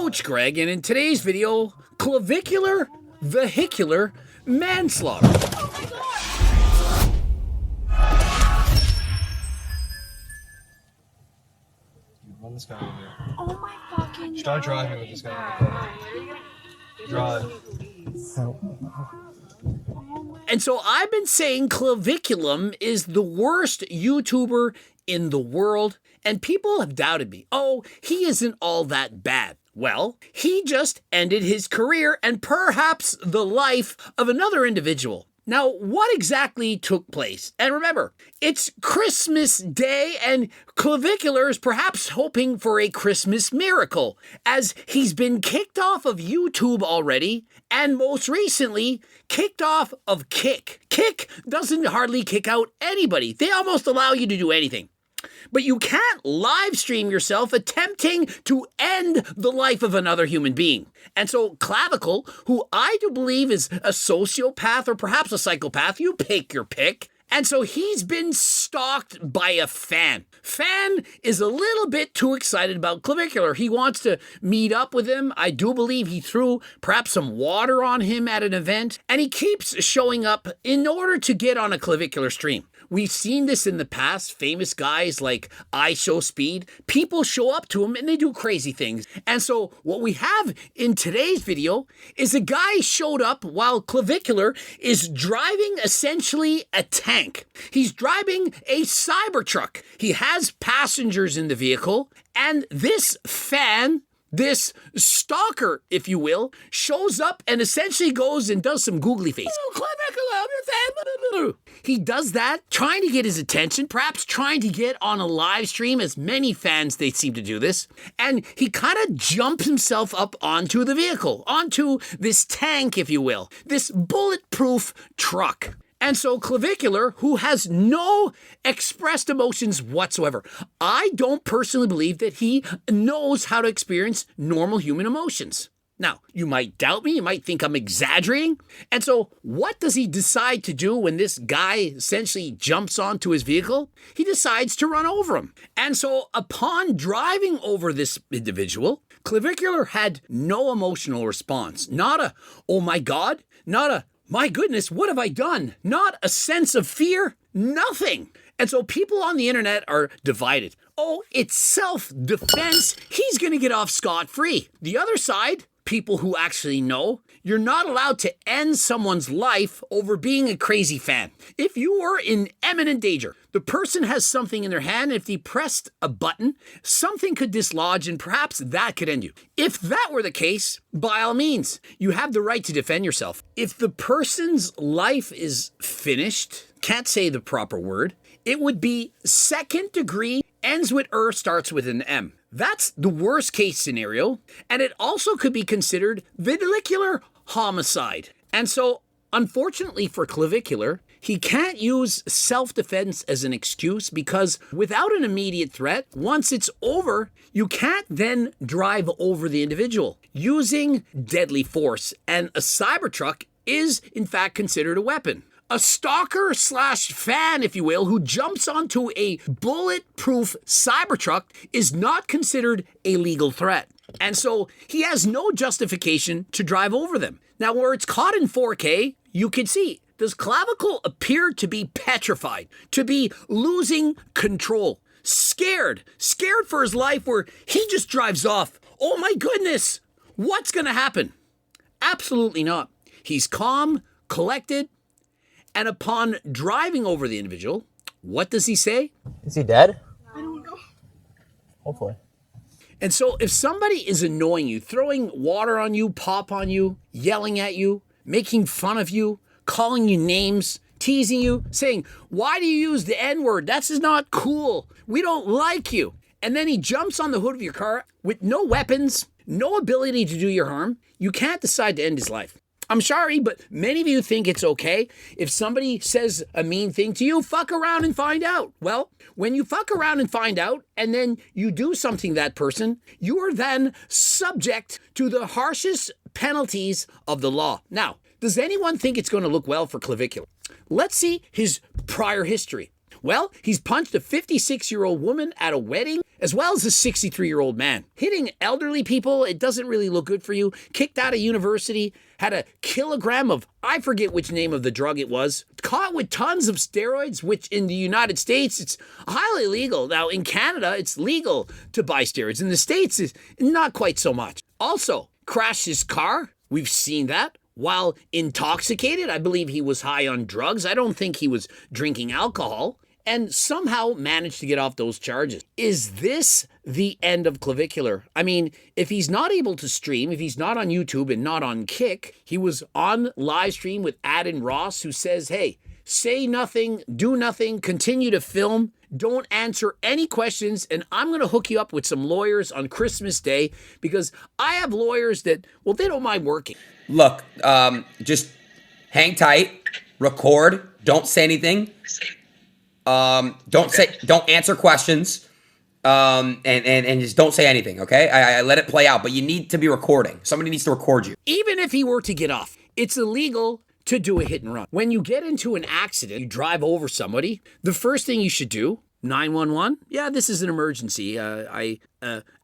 Coach Greg, and in today's video, clavicular, vehicular, manslaughter. Run this guy over here. Oh my fucking Start driving with this guy in the car. Drive. And so I've been saying Claviculum is the worst YouTuber in the world, and people have doubted me. Oh, he isn't all that bad. Well, he just ended his career and perhaps the life of another individual. Now, what exactly took place? And remember, it's Christmas Day, and Clavicular is perhaps hoping for a Christmas miracle, as he's been kicked off of YouTube already, and most recently, kicked off of Kick. Kick doesn't hardly kick out anybody. They almost allow you to do anything. But you can't live stream yourself attempting to end the life of another human being. And so Clavicle, who I do believe is a sociopath or perhaps a psychopath, you pick your pick. And so he's been stalked by a fan. Fan is a little bit too excited about Clavicular. He wants to meet up with him. I do believe he threw perhaps some water on him at an event. And he keeps showing up in order to get on a Clavicular stream. We've seen this in the past. Famous guys like iShowSpeed, people show up to him and they do crazy things. And so what we have in today's video is a guy showed up while Clavicular is driving essentially a tank. He's driving a Cybertruck. He has passengers in the vehicle, and this fan, this stalker, if you will, shows up and essentially goes and does some googly face. He does that, trying to get his attention, perhaps trying to get on a live stream, as many fans, they seem to do this. And he kind of jumps himself up onto the vehicle, onto this tank, if you will, this bulletproof truck. And so Clavicular, who has no expressed emotions whatsoever, I don't personally believe that he knows how to experience normal human emotions. Now, you might doubt me, you might think I'm exaggerating. And so what does he decide to do when this guy essentially jumps onto his vehicle? He decides to run over him. And so upon driving over this individual, Clavicular had no emotional response. Not a, oh my God, not a, my goodness, what have I done? Not a sense of fear, nothing. And so people on the internet are divided. Oh, it's self-defense. He's going to get off scot-free. The other side, people who actually know, you're not allowed to end someone's life over being a crazy fan. If you were in imminent danger, the person has something in their hand, and if they pressed a button, something could dislodge and perhaps that could end you. If that were the case, by all means, you have the right to defend yourself. If the person's life is finished, can't say the proper word, it would be second degree, ends with starts with an M. That's the worst case scenario, and it also could be considered vehicular homicide. And so, unfortunately for Clavicular, he can't use self-defense as an excuse because without an immediate threat, once it's over, you can't then drive over the individual using deadly force, and a Cybertruck is in fact considered a weapon. A stalker slash fan, if you will, who jumps onto a bulletproof Cybertruck is not considered a legal threat. And so he has no justification to drive over them. Now, where it's caught in 4K, you can see, does Clavicle appear to be petrified, to be losing control, scared for his life, where he just drives off. Oh my goodness, what's going to happen? Absolutely not. He's calm, collected, and upon driving over the individual, what does he say? Is he dead? I don't know. Hopefully. And so if somebody is annoying you, throwing water on you, pop on you, yelling at you, making fun of you, calling you names, teasing you, saying, why do you use the N-word? That's just not cool. We don't like you. And then he jumps on the hood of your car with no weapons, no ability to do you harm. You can't decide to end his life. I'm sorry, but many of you think it's okay if somebody says a mean thing to you, fuck around and find out. Well, when you fuck around and find out, and then you do something to that person, you are then subject to the harshest penalties of the law. Now, does anyone think it's going to look well for Clavicular? Let's see his prior history. Well, he's punched a 56-year-old woman at a wedding, as well as a 63-year-old man. Hitting elderly people, it doesn't really look good for you. Kicked out of university, had a kilogram of, I forget which name of the drug it was, caught with tons of steroids, which in the United States, it's highly illegal. Now, in Canada, it's legal to buy steroids. In the States, it's not quite so much. Also, crashed his car. We've seen that. While intoxicated, I believe he was high on drugs. I don't think he was drinking alcohol. And somehow managed to get off those charges. Is this the end of Clavicular? I mean, if he's not able to stream, if he's not on YouTube and not on Kick, he was on live stream with Adin Ross, who says, hey, say nothing, do nothing, continue to film, don't answer any questions, and I'm going to hook you up with some lawyers on Christmas Day, because I have lawyers that, well, they don't mind working. Look, just hang tight, record, don't say anything. Don't answer questions, and just don't say anything, okay? I let it play out, but you need to be recording. Somebody needs to record you. Even if he were to get off, it's illegal to do a hit and run. When you get into an accident, you drive over somebody, the first thing you should do, 911, yeah, this is an emergency. I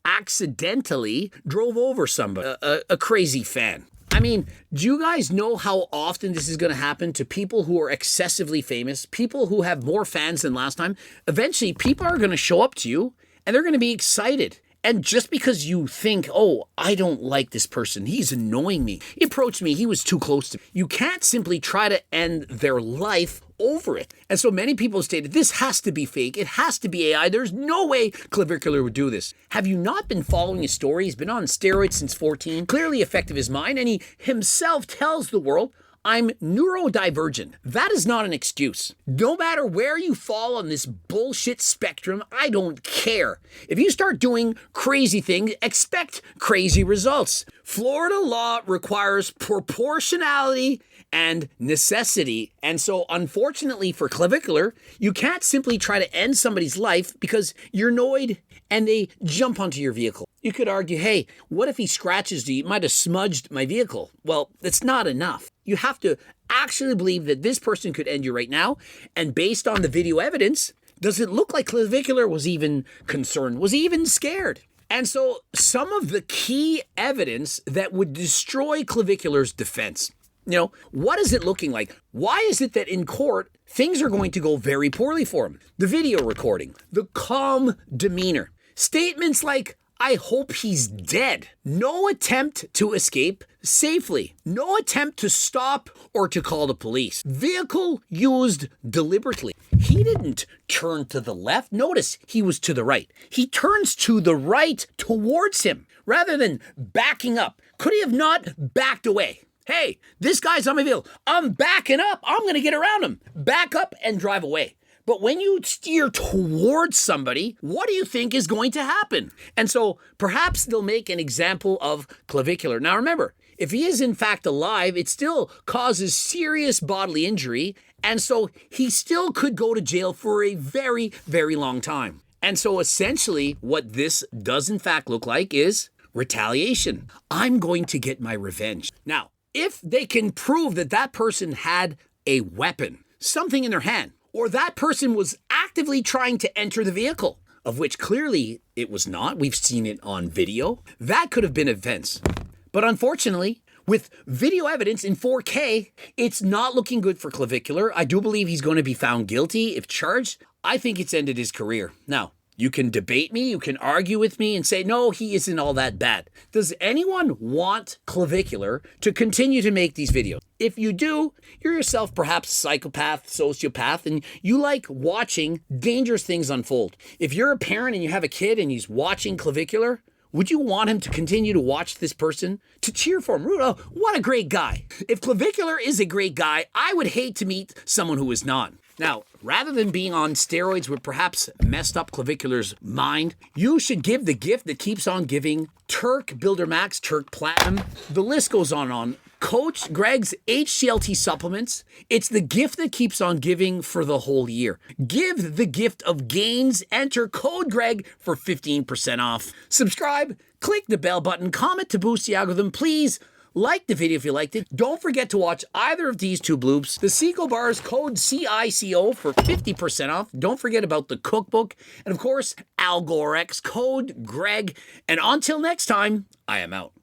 accidentally drove over somebody, a crazy fan. I mean, do you guys know how often this is going to happen to people who are excessively famous, people who have more fans than last time? Eventually, people are going to show up to you and they're going to be excited. And just because you think, oh, I don't like this person, he's annoying me, he approached me, he was too close to me. You can't simply try to end their life over it. And so many people stated, this has to be fake, it has to be AI, there's no way Clavicular would do this. Have you not been following his story? He's been on steroids since 14, clearly effective his mind, and he himself tells the world, I'm neurodivergent. That is not an excuse. No matter where you fall on this bullshit spectrum, I don't care. If you start doing crazy things, expect crazy results. Florida law requires proportionality and necessity. And so unfortunately for Clavicular, you can't simply try to end somebody's life because you're annoyed and they jump onto your vehicle. You could argue, hey, what if he scratches you? He might have smudged my vehicle. Well, that's not enough. You have to actually believe that this person could end you right now. And based on the video evidence, does it look like Clavicular was even concerned? Was he even scared? And so some of the key evidence that would destroy Clavicular's defense. You know, what is it looking like? Why is it that in court, things are going to go very poorly for him? The video recording, the calm demeanor, statements like, I hope he's dead. No attempt to escape safely. No attempt to stop or to call the police. Vehicle used deliberately. He didn't turn to the left. Notice he was to the right. He turns to the right towards him rather than backing up. Could he have not backed away? Hey, this guy's on my vehicle. I'm backing up. I'm going to get around him. Back up and drive away. But when you steer towards somebody, what do you think is going to happen? And so perhaps they'll make an example of Clavicular. Now remember, if he is in fact alive, it still causes serious bodily injury. And so he still could go to jail for a very, very long time. And so essentially what this does in fact look like is retaliation. I'm going to get my revenge. Now, if they can prove that that person had a weapon, something in their hand, or that person was actively trying to enter the vehicle, of which clearly it was not. We've seen it on video. That could have been events. But unfortunately, with video evidence in 4K, it's not looking good for Clavicular. I do believe he's going to be found guilty if charged. I think it's ended his career. Now, you can debate me, you can argue with me and say, no, he isn't all that bad. Does anyone want Clavicular to continue to make these videos? If you do, you're yourself perhaps a psychopath, sociopath, and you like watching dangerous things unfold. If you're a parent and you have a kid and he's watching Clavicular, would you want him to continue to watch this person? To cheer for him? Oh, what a great guy. If Clavicular is a great guy, I would hate to meet someone who is not. Now, rather than being on steroids with perhaps messed up Clavicular's mind, you should give the gift that keeps on giving. Turk Builder Max, Turk Platinum, the list goes on and on. Coach Greg's HCLT supplements. It's the gift that keeps on giving for the whole year. Give the gift of gains. Enter code Greg for 15% off. Subscribe, click the bell button, comment to boost the algorithm. Please Like the video if you liked it. Don't forget to watch either of these two bloops. The Seco bars, code CICO for 50% off. Don't forget about the cookbook. And of course, Algorex, code Greg. And until next time, I am out.